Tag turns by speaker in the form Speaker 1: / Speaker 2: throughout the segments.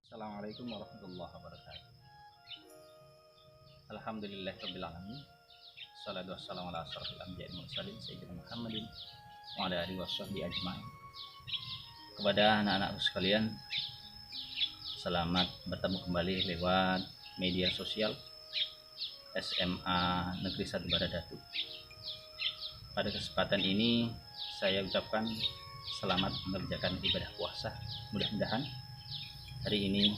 Speaker 1: Assalamualaikum warahmatullahi wabarakatuh. Alhamdulillahirabbil alamin. Wassalatu wassalamu ala asyrofil anbiya'i wal mursalin sayyidina Muhammadin wa ala alihi washabbihi ajmain. Kepada anak-anakku sekalian, selamat bertemu kembali lewat media sosial SMA Negeri 1 Baradatu. Pada kesempatan ini saya ucapkan selamat mengerjakan ibadah puasa. Mudah-mudahan hari ini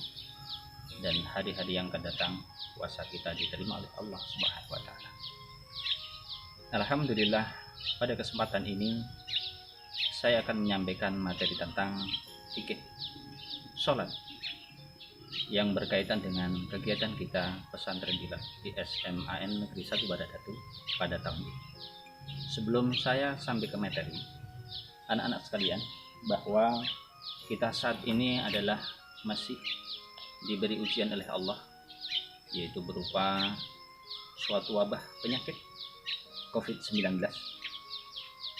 Speaker 1: dan hari-hari yang akan datang puasa kita diterima oleh Allah Subhanahu wa taala. Alhamdulillah, pada kesempatan ini saya akan menyampaikan materi tentang fikih sholat yang berkaitan dengan kegiatan kita pesantren kita di SMAN Negeri 1 Baradatu pada tahun ini. Sebelum saya sampai ke materi, anak-anak sekalian, bahwa kita saat ini adalah masih diberi ujian oleh Allah, yaitu berupa suatu wabah penyakit COVID-19.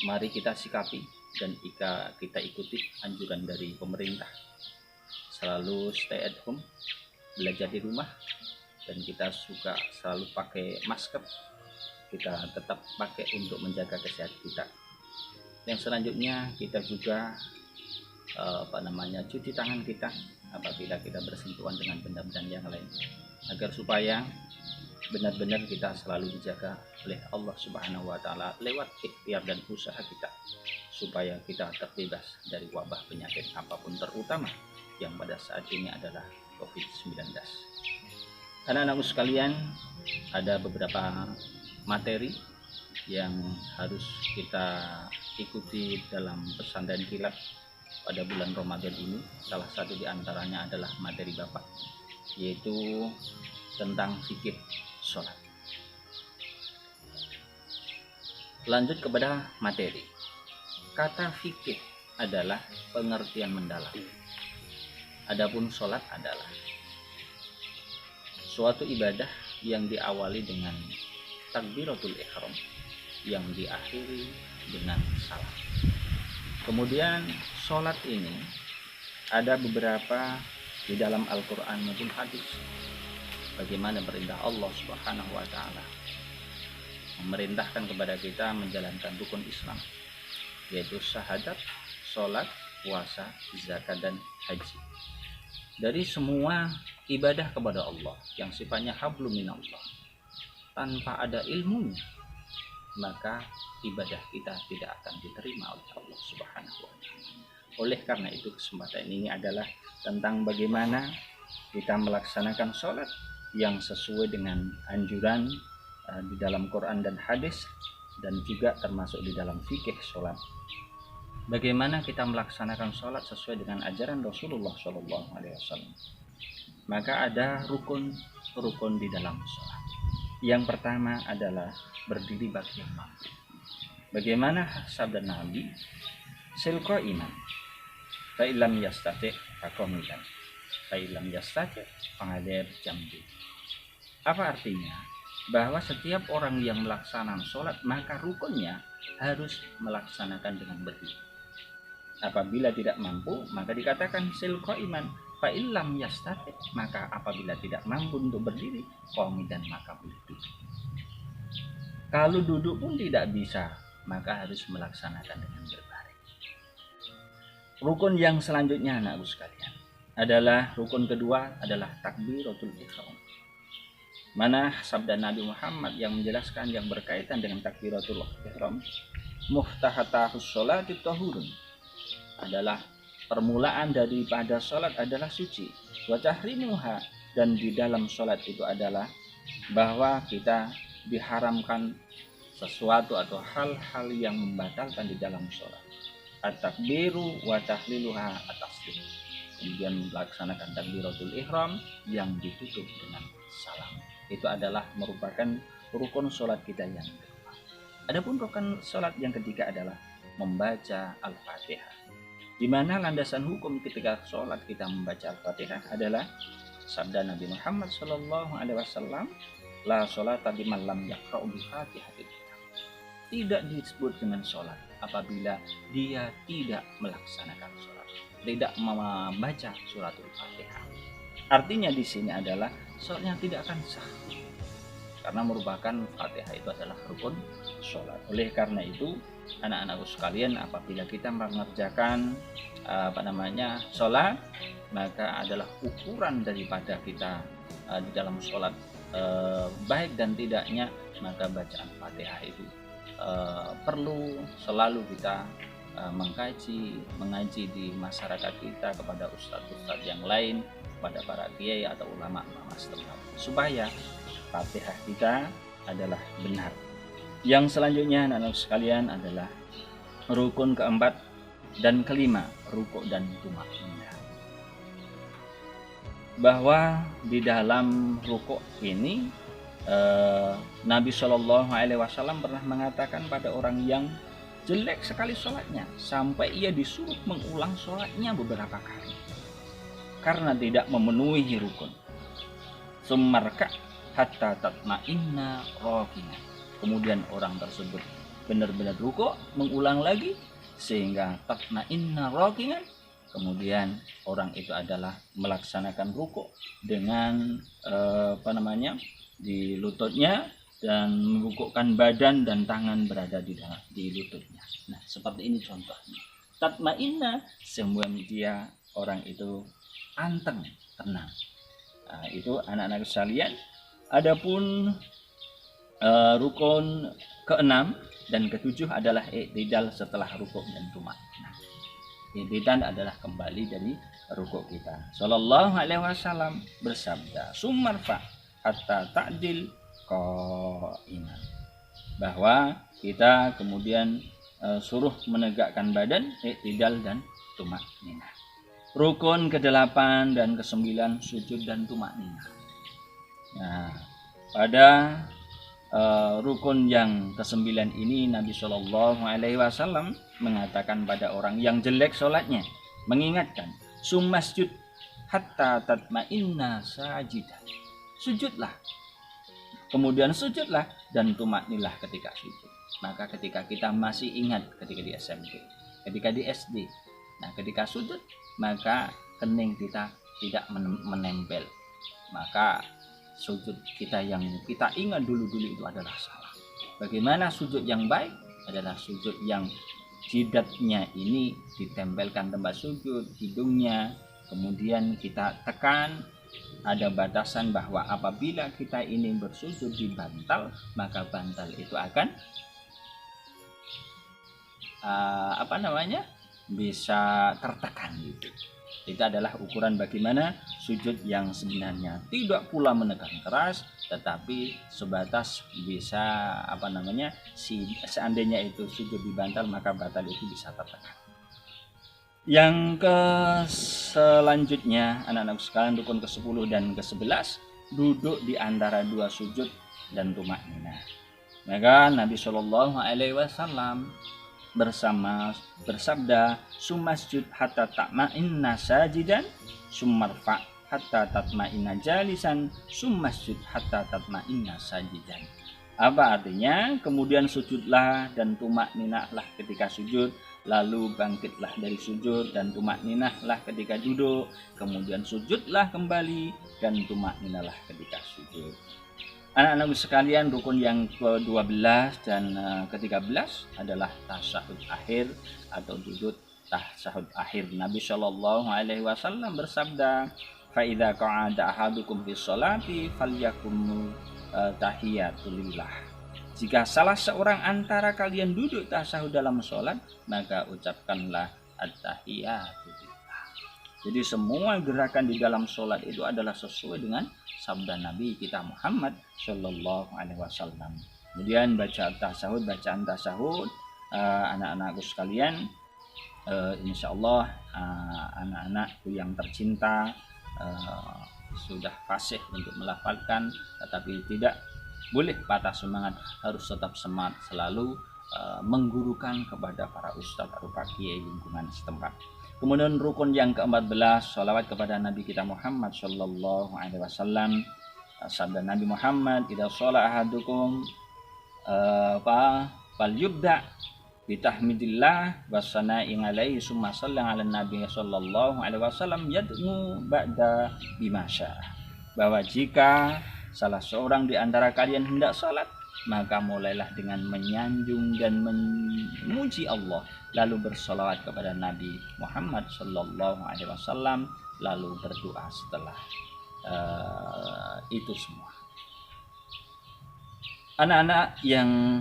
Speaker 1: Mari kita sikapi dan kita ikuti anjuran dari pemerintah, selalu stay at home, belajar di rumah, dan kita suka selalu pakai masker. Kita tetap pakai untuk menjaga kesehatan kita. Yang selanjutnya kita juga cuci tangan kita apabila kita bersentuhan dengan benda-benda yang lain, agar supaya benar-benar kita selalu dijaga oleh Allah Subhanahu wa taala lewat ikhtiar dan usaha kita, supaya kita terbebas dari wabah penyakit apapun, terutama yang pada saat ini adalah COVID-19. Anak-anakku sekalian, ada beberapa materi yang harus kita ikuti dalam pesantren kilat pada bulan Ramadan ini. Salah satu di antaranya adalah materi Bapak, yaitu tentang fikih sholat. Lanjut kepada materi. Kata fikih adalah pengertian mendalam. Adapun sholat adalah suatu ibadah yang diawali dengan takbiratul ihram yang diakhiri dengan salam. Kemudian sholat ini ada beberapa di dalam Al-Quran maupun hadis, bagaimana perintah Allah Subhanahu wa taala memerintahkan kepada kita menjalankan rukun Islam, yaitu syahadat, sholat, puasa, zakat, dan haji. Dari semua ibadah kepada Allah yang sifatnya hablum minallah, tanpa ada ilmunya, maka ibadah kita tidak akan diterima oleh Allah Subhanahu wa taala. Oleh karena itu, kesempatan ini adalah tentang bagaimana kita melaksanakan sholat yang sesuai dengan anjuran di dalam Quran dan hadis, dan juga termasuk di dalam fikih sholat. Bagaimana kita melaksanakan sholat sesuai dengan ajaran Rasulullah SAW. Maka ada rukun di dalam sholat. Yang pertama adalah berdiri bagi yang mampu. Bagaimana sabda Nabi, silqa iman, fa'ilam yastati' faqomidan, fa'ilam yastati' pengadir jambi. Apa artinya? Bahwa setiap orang yang melaksanakan sholat, maka rukunnya harus melaksanakan dengan berdiri. Apabila tidak mampu, maka dikatakan silqa iman, fa'ilam yastati', maka apabila tidak mampu untuk berdiri, qomidan, maka boleh duduk. Kalau duduk pun tidak bisa, maka harus melaksanakan dengan berbaring. Rukun yang selanjutnya, anakku sekalian, adalah rukun kedua adalah takbiratul ihram. Mana sabda Nabi Muhammad yang menjelaskan yang berkaitan dengan takbiratul ihram, muftahatahu sholati tahurun, adalah permulaan daripada sholat adalah suci, wa tahrimuha, dan di dalam sholat itu adalah bahwa kita diharamkan sesuatu atau hal-hal yang membatalkan di dalam sholat. At-takbiru wa tahliluha at-taslim. Kemudian melaksanakan takbiratul ihram yang ditutup dengan salam. Itu adalah merupakan rukun sholat kita yang kedua. Adapun rukun sholat yang ketiga adalah membaca Al-Fatihah, di mana landasan hukum ketika sholat kita membaca Al-Fatihah adalah sabda Nabi Muhammad SAW, la sholata liman lam yaqra'u bi Fatihatil kitab. Tidak disebut dengan sholat apabila dia tidak melaksanakan sholat, tidak membaca suratul Fatihah. Artinya di sini adalah sholatnya tidak akan sah, karena merupakan Fatihah itu adalah rukun sholat. Oleh karena itu, anak-anakku sekalian, apabila kita mengerjakan sholat, maka adalah ukuran daripada kita di dalam sholat baik dan tidaknya, maka bacaan Fatihah itu perlu selalu kita mengaji di masyarakat kita, kepada ustadz-ustadz yang lain, kepada para kiai atau ulama-ulama setempat, supaya Fatihah kita adalah benar. Yang selanjutnya anak-anak sekalian adalah rukun keempat dan kelima, rukuk dan tumakninah. Bahwa di dalam rukuk ini Nabi Shallallahu Alaihi Wasallam pernah mengatakan pada orang yang jelek sekali sholatnya, sampai ia disuruh mengulang sholatnya beberapa kali karena tidak memenuhi rukun. Summarka hatta tatma'inna rokina. Kemudian orang tersebut benar-benar rukuk, mengulang lagi sehingga tatma'inna rokinan. Kemudian orang itu adalah melaksanakan rukuk dengan di lututnya, dan membungkukkan badan dan tangan berada di lututnya. Nah, seperti ini contohnya. Tatma'inna, semua dia orang itu anteng, tenang. Nah, itu anak-anak sekalian. Adapun rukun keenam dan ketujuh adalah i'tidal setelah rukuk dan tumakninah. I'tidal adalah kembali dari rukuk kita. Sallallahu alaihi wasallam bersabda, "Summarfa hatta ta'dil qa'iman." Bahwa kita kemudian suruh menegakkan badan, i'tidal dan tumakninah. Rukun ke-8 dan ke-9 sujud dan tumakninah. Nah, pada rukun yang ke-9 ini Nabi Shallallahu Alaihi Wasallam mengatakan pada orang yang jelek sholatnya, mengingatkan, "Summasjud hatta tatma'inna sajidan." Sujudlah, kemudian sujudlah dan tumaknilah ketika sujud. Maka ketika kita masih ingat ketika di SMP, ketika di SD, nah ketika sujud maka kening kita tidak menempel, maka sujud kita yang kita ingat dulu itu adalah salah. Bagaimana sujud yang baik? Adalah sujud yang jidatnya ini ditempelkan tempat sujud, hidungnya, kemudian kita tekan. Ada batasan bahwa apabila kita ini bersujud di bantal, maka bantal itu akan bisa tertekan gitu. Itu adalah ukuran bagaimana sujud yang sebenarnya. Tidak pula menekan keras, tetapi sebatas bisa seandainya itu sujud di bantal, maka bantal itu bisa tertekan. Yang selanjutnya anak-anak sekalian, rukun ke-10 dan ke-11, duduk di antara dua sujud dan tumakninah. Maka Nabi Shallallahu Alaihi Wasallam bersabda, "Summasjud hatta tatma'inna sajidan, summarfa hatta tatma'inna jalisan, summasjud hatta tatma'inna sajidan." Apa artinya? Kemudian sujudlah dan tumakninahlah ketika sujud, lalu bangkitlah dari sujud dan tumakninahlah ketika duduk, kemudian sujudlah kembali dan tumakninahlah ketika sujud. Anak-anak sekalian, rukun yang ke-12 dan ke-13 adalah tasyahud akhir atau duduk tasyahud akhir. Nabi Shallallahu Alaihi Wasallam bersabda, "Fa idza qa'ada ahadukum fi sholati falyakum tahiyatulillah." Jika salah seorang antara kalian duduk tasyahud dalam sholat, maka ucapkanlah at-tahiyatulillah. Jadi semua gerakan di dalam sholat itu adalah sesuai dengan sabda Nabi kita Muhammad Shallallahu Alaihi Wasallam. Kemudian bacaan tasahud, anak-anakku sekalian, insya Allah anak-anakku yang tercinta sudah fasih untuk melafalkan, tetapi tidak boleh patah semangat, harus tetap semangat selalu menggurukan kepada para ustadz atau para kiai lingkungan setempat. Kemudian rukun yang ke-14, sholawat kepada Nabi kita Muhammad Shallallahu Alaihi Wasallam. Sabda Nabi Muhammad, "Idza sholat ahadukum fal yubda bitahmidillah wasana'i alaihi summa sallallahu ala nabi sallallahu alaihi wasallam yad'u ba'da bimasya. Bahwa jika salah seorang di antara kalian hendak salat, maka mulailah dengan menyanjung dan memuji Allah, lalu bersolawat kepada Nabi Muhammad sallallahu alaihi wasallam, lalu berdoa setelah itu semua. Anak-anak yang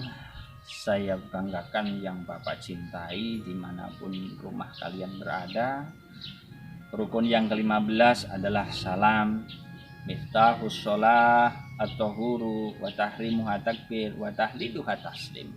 Speaker 1: saya banggakan, yang Bapak cintai dimanapun rumah kalian berada, rukun yang ke-15 adalah salam. Miftahus sholah at-tahuru wa tahrimuha takbir wa tahliluha taslim.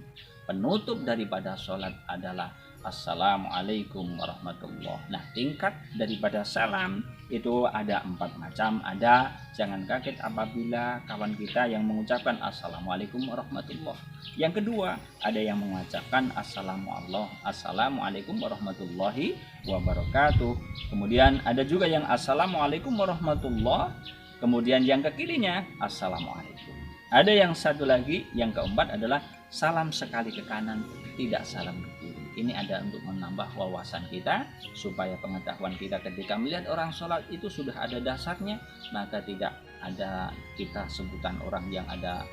Speaker 1: Penutup daripada sholat adalah assalamualaikum warahmatullah. Nah, tingkat daripada salam itu ada 4 macam. Ada, jangan kaget apabila kawan kita yang mengucapkan assalamualaikum warahmatullah. Yang kedua, ada yang mengucapkan assalamualaikum warahmatullahi wabarakatuh. Kemudian ada juga yang assalamualaikum warahmatullah, kemudian yang ke kirinya assalamualaikum. Ada yang satu lagi, yang keempat adalah salam sekali ke kanan, tidak salam ke kiri. Ini ada untuk menambah wawasan kita, supaya pengetahuan kita ketika melihat orang sholat itu sudah ada dasarnya, maka tidak ada kita sebutan orang yang ada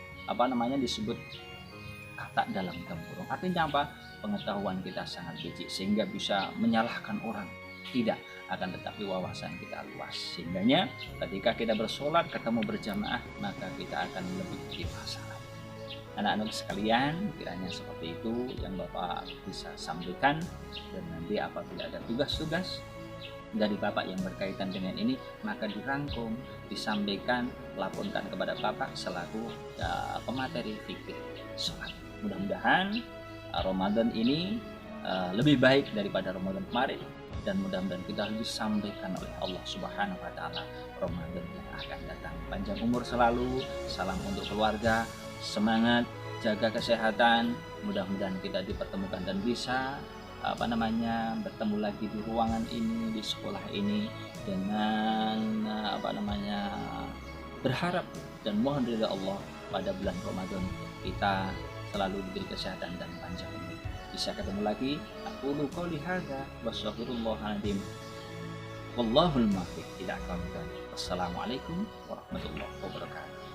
Speaker 1: disebut kata dalam tempurung. Artinya apa? Pengetahuan kita sangat kecil sehingga bisa menyalahkan orang. Tidak, akan tetapi wawasan kita luas. Sehingganya ketika kita bersolat ketemu berjamaah, maka kita akan lebih dewasa. Anak-anak sekalian, kiranya seperti itu yang Bapak bisa sampaikan, dan nanti apabila ada tugas-tugas dari Bapak yang berkaitan dengan ini, maka dirangkum, disampaikan, laporkan kepada Bapak selaku pemateri fikih sholat. Mudah-mudahan Ramadan ini lebih baik daripada Ramadan kemarin, dan mudah-mudahan kita disampaikan oleh Allah Subhanahu wa taala Ramadan yang akan datang. Panjang umur selalu, salam untuk keluarga, semangat, jaga kesehatan. Mudah-mudahan kita dipertemukan dan bisa bertemu lagi di ruangan ini, di sekolah ini, dengan berharap dan mohon ridha Allah pada bulan Ramadan kita selalu diberi kesehatan dan panjang umur. Bisa ketemu lagi. Aqulu qouli hadza wa astaghfirullahal azim. Wallahul muwaffiq ila aqwamit thoriq. Wassalamualaikum warahmatullahi wabarakatuh.